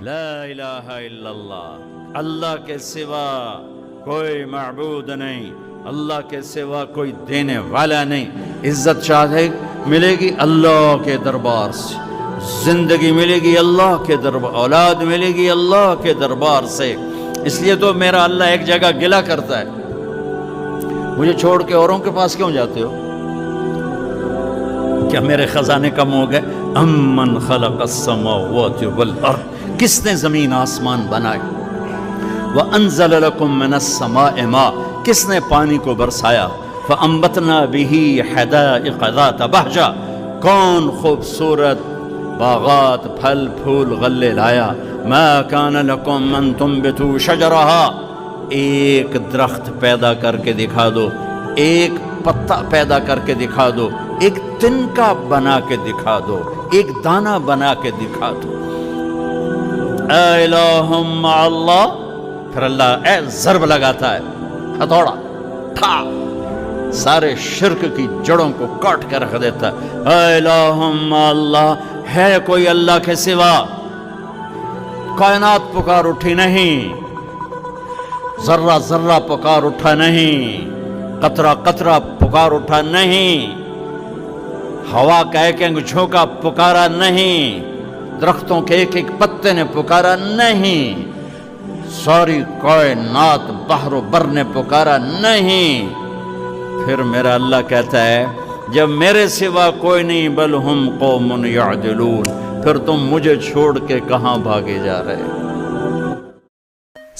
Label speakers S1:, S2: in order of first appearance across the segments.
S1: لا الہ الا اللہ، اللہ کے سوا کوئی معبود نہیں، اللہ کے سوا کوئی دینے والا نہیں۔ عزت چاہے ملے گی اللہ کے دربار سے، زندگی ملے گی اللہ کے دربار، اولاد ملے گی اللہ کے دربار سے۔ اس لیے تو میرا اللہ ایک جگہ گلہ کرتا ہے، مجھے چھوڑ کے اوروں کے پاس کیوں جاتے ہو؟ کیا میرے خزانے کم ہو گئے؟ امن خلق السماوات والارض، کس نے زمین آسمان بنائے؟ وانزل لکم من السماء ماء، کس نے پانی کو برسایا؟ فانبتنا به حدائق ذات بہجہ، کون خوبصورت باغات پھل پھول غلے لایا؟ ما کان لکم ان تنبتوا شجرہا، ایک درخت پیدا کر کے دکھا دو، ایک پتا پیدا کر کے دکھا دو، ایک تنکا بنا کے دکھا دو، ایک دانہ بنا کے دکھا دو۔ اے الہ مع اللہ، پھر اللہ اے ضرب لگاتا ہے، ہتھوڑا ٹھا، سارے شرک کی جڑوں کو کاٹ کے رکھ دیتا ہے۔ اے الہ مع اللہ، ہے کوئی اللہ کے سوا؟ کائنات پکار اٹھی نہیں، ذرہ ذرہ پکار اٹھا نہیں، قطرہ قطرہ پکار اٹھا نہیں، ہوا کا ایک ایک جھونکا پکارا نہیں، درختوں کے ایک ایک پتے نے پکارا نہیں، ساری کائنات بحر و بر نے پکارا نہیں۔ پھر میرا اللہ کہتا ہے جب میرے سوا کوئی نہیں، بل ہم قوم یعدلون، پھر تم مجھے چھوڑ کے کہاں بھاگے جا رہے؟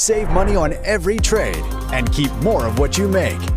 S2: Save money on every trade and keep more of what you make.